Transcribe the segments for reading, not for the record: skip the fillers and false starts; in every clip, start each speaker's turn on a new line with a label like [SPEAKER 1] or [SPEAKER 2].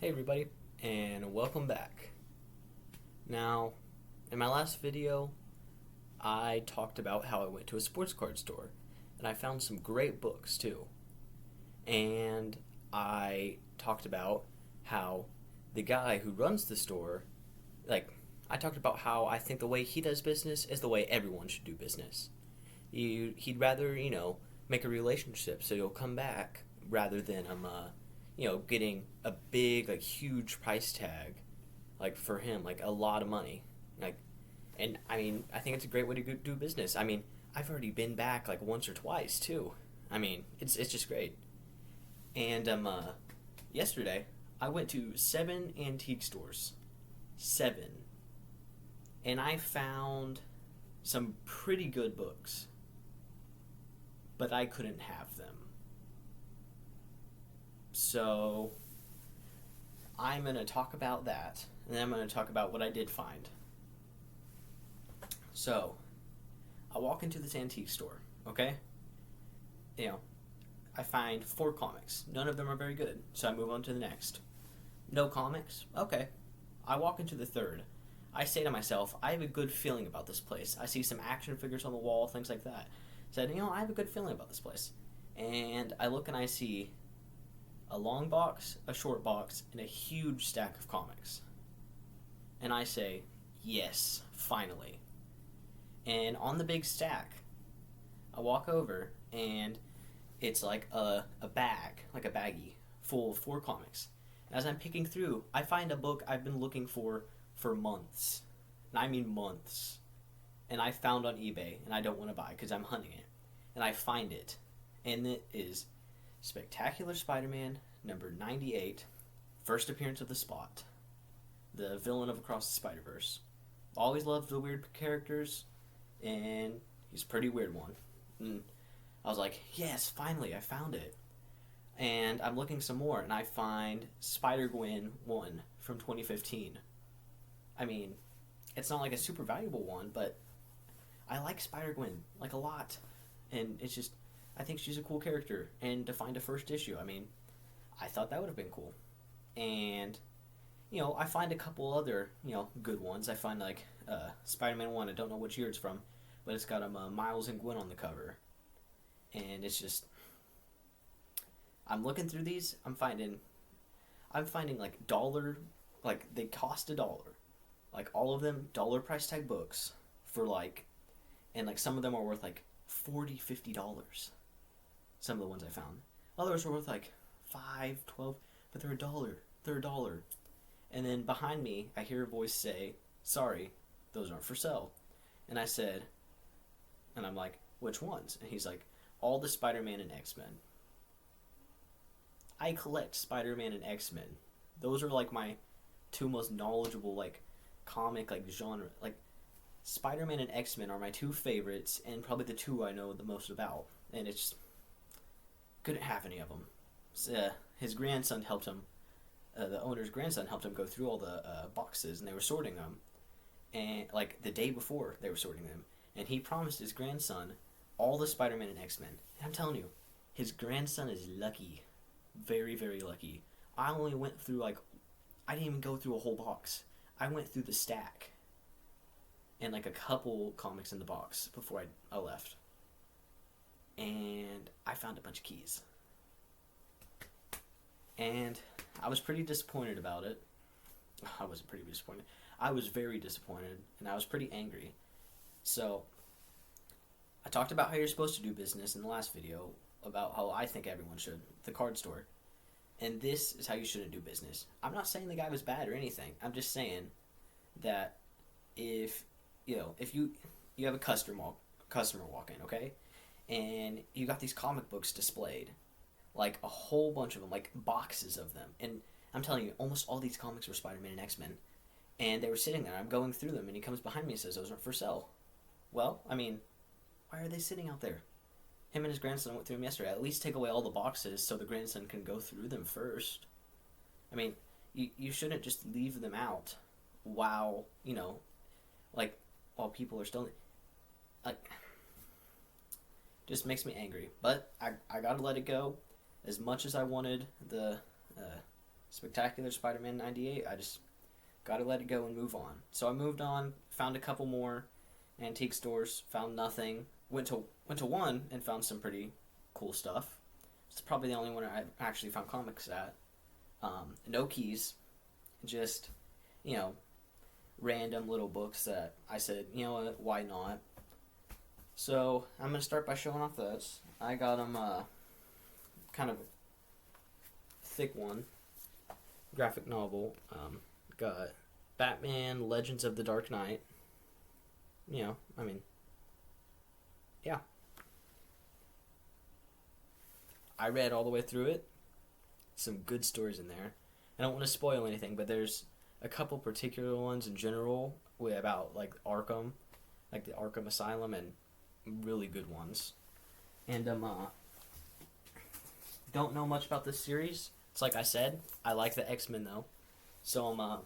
[SPEAKER 1] Hey everybody, and welcome back. Now, in my last video, I talked about how I went to a sports card store, and I found some great books too. And I talked about how the guy who runs the store, like, I talked about how I think the way he does business is the way everyone should do business. He'd rather, make a relationship so you'll come back rather than getting a big, like, huge price tag, like, for him, like, a lot of money. Like, and I mean, I think it's a great way to do business. I mean, I've already been back, like, once or twice, too. I mean, it's just great. And, yesterday, I went to 7 antique stores. 7. And I found some pretty good books, but I couldn't have them. So I'm going to talk about that, and then I'm going to talk about what I did find. So I walk into this antique store, okay? I find 4 comics. None of them are very good, so I move on to the next. No comics? Okay. I walk into the third. I say to myself, I have a good feeling about this place. I see some action figures on the wall, things like that. Said, I have a good feeling about this place. And I look and I see a long box, a short box, and a huge stack of comics. And I say, yes, finally. And on the big stack, I walk over and it's like a bag, like a baggie, full of 4 comics. And as I'm picking through, I find a book I've been looking for months. And I mean months. And I found on eBay, and I don't want to buy because I'm hunting it. And I find it. And it is Spectacular Spider-Man number 98, first appearance of the Spot, the villain of Across the Spider-Verse. Always loved the weird characters, and he's a pretty weird one. And I was like, yes, finally, I found it. And I'm looking some more, and I find Spider-Gwen 1 from 2015. I mean, it's not like a super valuable one, but I like Spider-Gwen, like, a lot. And it's just, I think she's a cool character. And to find a first issue, I mean, I thought that would have been cool. And, I find a couple other, good ones. I find, like, Spider-Man 1, I don't know which year it's from, but it's got Miles and Gwen on the cover. And it's just, I'm looking through these, I'm finding, like, like, they cost $1. Like, all of them, dollar price tag books for, like, and, like, some of them are worth, like, $40-$50. Some of the ones I found. Others are worth, like, $5, $12, but they're $1. They're $1. And then behind me, I hear a voice say, sorry, those aren't for sale. And I said, and I'm like, which ones? And he's like, all the Spider-Man and X-Men. I collect Spider-Man and X-Men. Those are, like, my 2 most knowledgeable, like, comic, like, genre. Like, Spider-Man and X-Men are my 2 favorites, and probably the 2 I know the most about. And it's just, couldn't have any of them. So, his grandson helped him, the owner's grandson helped him go through all the boxes, and they were sorting them. And, like, the day before, they were sorting them. And he promised his grandson all the Spider-Man and X-Men. And I'm telling you, his grandson is lucky. Very, very lucky. I only went through, like, I didn't even go through a whole box. I went through the stack and, like, a couple comics in the box before I left. And I found a bunch of keys. And I was pretty disappointed about it. I wasn't pretty disappointed. I was very disappointed, and I was pretty angry. So, I talked about how you're supposed to do business in the last video, about how I think everyone should, the card store. And this is how you shouldn't do business. I'm not saying the guy was bad or anything. I'm just saying that if you have a customer walk in, okay? And you got these comic books displayed, like a whole bunch of them, like boxes of them. And I'm telling you, almost all these comics were Spider-Man and X-Men. And they were sitting there. I'm going through them, and he comes behind me and says, those aren't for sale. Well, I mean, why are they sitting out there? Him and his grandson went through them yesterday. At least take away all the boxes so the grandson can go through them first. I mean, you shouldn't just leave them out while, while people are still, like, just makes me angry. But I gotta let it go. As much as I wanted the Spectacular Spider-Man 98. I just gotta let it go and move on. So I moved on, found a couple more antique stores, found nothing. Went to one and found some pretty cool stuff. It's probably the only one I actually found comics at. No keys, just, you know, random little books that I said, you know what, why not? So I'm gonna start by showing off those. I got them kind of thick one, graphic novel. Got Batman: Legends of the Dark Knight. You know, I mean, yeah. I read all the way through it. Some good stories in there. I don't want to spoil anything, but there's a couple particular ones in general about like Arkham, like the Arkham Asylum, and really good ones. And don't know much about this series. It's like I said, I like the X-Men though, so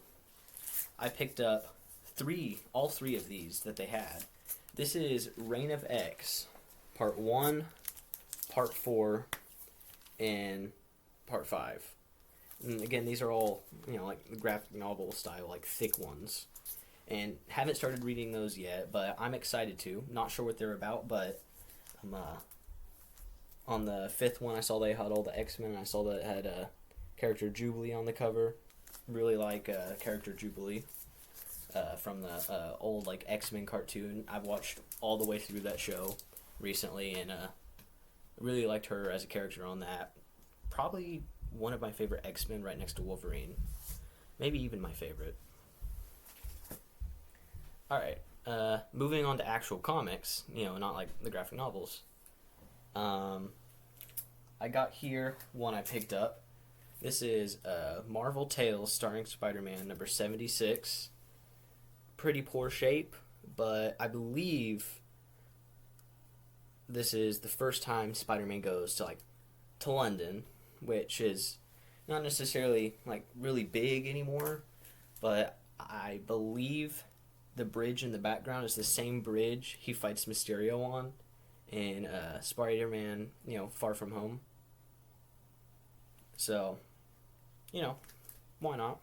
[SPEAKER 1] I picked up all three of these that they had. This is Reign of X, Part 1, Part 4, and Part 5. And again, these are all, you know, like the graphic novel style, like thick ones. And haven't started reading those yet, but I'm excited to. Not sure what they're about, but on the fifth one, I saw they had all the X-Men, and I saw that it had character Jubilee on the cover. Really like character Jubilee from the old like X-Men cartoon. I've watched all the way through that show recently, and really liked her as a character on that. Probably one of my favorite X-Men, right next to Wolverine. Maybe even my favorite. Alright, moving on to actual comics, you know, not like the graphic novels. I got here one I picked up. This is Marvel Tales starring Spider-Man number 76. Pretty poor shape, but I believe this is the first time Spider-Man goes to London, which is not necessarily like really big anymore, but I believe the bridge in the background is the same bridge he fights Mysterio on in Spider-Man, you know, Far From Home. So, you know, why not?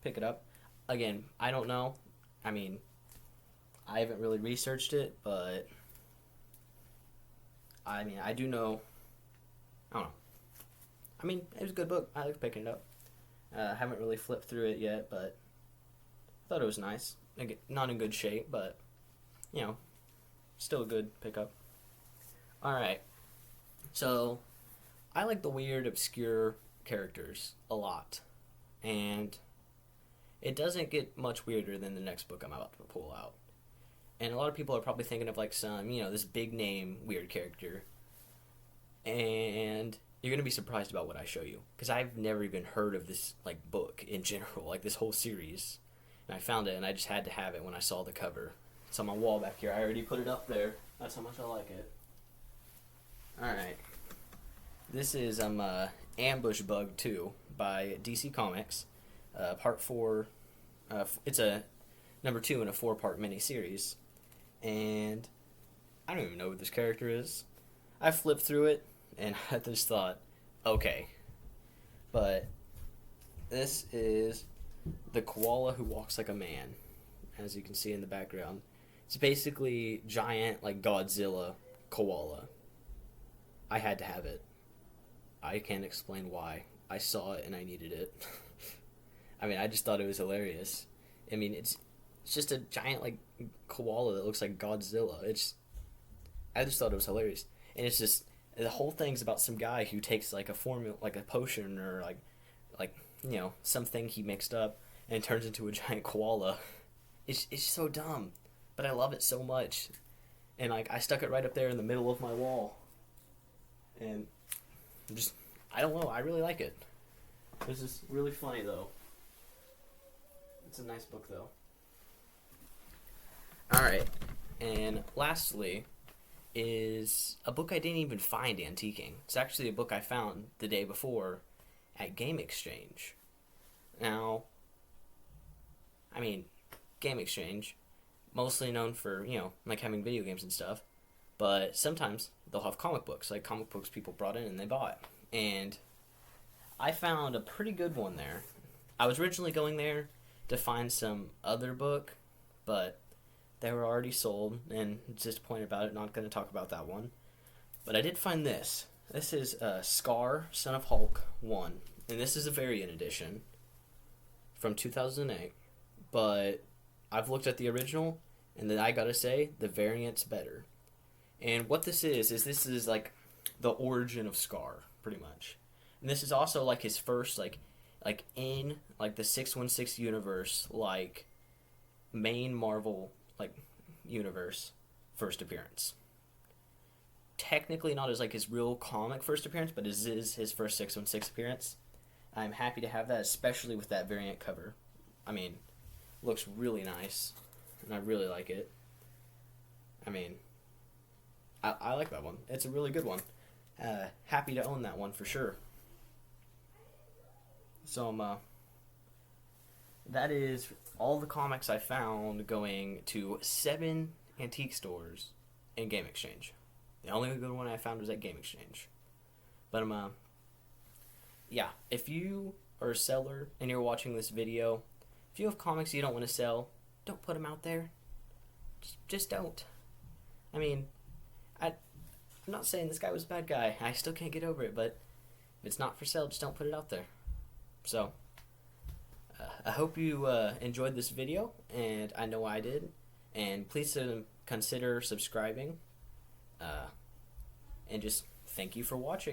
[SPEAKER 1] Pick it up. Again, I don't know. I mean, I haven't really researched it, but I mean, I do know. I don't know. I mean, it was a good book. I like picking it up. Haven't really flipped through it yet, but thought it was nice. Again, not in good shape, but, you know, still a good pickup. Alright. So, I like the weird, obscure characters a lot. And it doesn't get much weirder than the next book I'm about to pull out. And a lot of people are probably thinking of like some, you know, this big name weird character. And you're going to be surprised about what I show you. Because I've never even heard of this like book in general, like this whole series. And I found it and I just had to have it when I saw the cover. It's on my wall back here. I already put it up there. That's how much I like it. Alright. This is Ambush Bug 2 by DC Comics. Part 4. It's a number 2 in a 4-part miniseries. And I don't even know what this character is. I flipped through it and I just thought, okay. But this is the koala who walks like a man, as you can see in the background. It's basically giant, like Godzilla koala. I had to have it. I can't explain why. I saw it and I needed it. I mean, I just thought it was hilarious. I mean, it's just a giant, like, koala that looks like Godzilla. I just thought it was hilarious. And it's just, the whole thing's about some guy who takes, like, a formula, like a potion or, like, you know, something he mixed up and turns into a giant koala. It's so dumb, but I love it so much. And, like, I stuck it right up there in the middle of my wall. And just, I don't know, I really like it. This is really funny, though. It's a nice book, though. Alright, and lastly is a book I didn't even find antiquing. It's actually a book I found the day before at Game Exchange. Now, I mean, Game Exchange, mostly known for, you know, like having video games and stuff, but sometimes they'll have comic books, like comic books people brought in and they bought. And I found a pretty good one there. I was originally going there to find some other book, but they were already sold, and disappointed about it. Not going to talk about that one. But I did find this. This is Scar, Son of Hulk 1. And this is a variant edition from 2008. But I've looked at the original, and then I gotta say, the variant's better. And what this is this is like the origin of Scar, pretty much. And this is also like his first, like in like the 616 universe, like main Marvel like universe first appearance. Technically not as like his real comic first appearance, but it is his first 616 appearance. I'm happy to have that, especially with that variant cover. I mean, looks really nice, and I really like it. I mean, I like that one. It's a really good one. Happy to own that one for sure. So that is all the comics I found going to 7 antique stores and Game Exchange. The only good one I found was at Game Exchange. But yeah, if you are a seller and you're watching this video, if you have comics you don't want to sell, don't put them out there. Just don't. I mean, I'm not saying this guy was a bad guy. I still can't get over it, but if it's not for sale, just don't put it out there. So, I hope you enjoyed this video, and I know I did. And please consider subscribing. And just thank you for watching.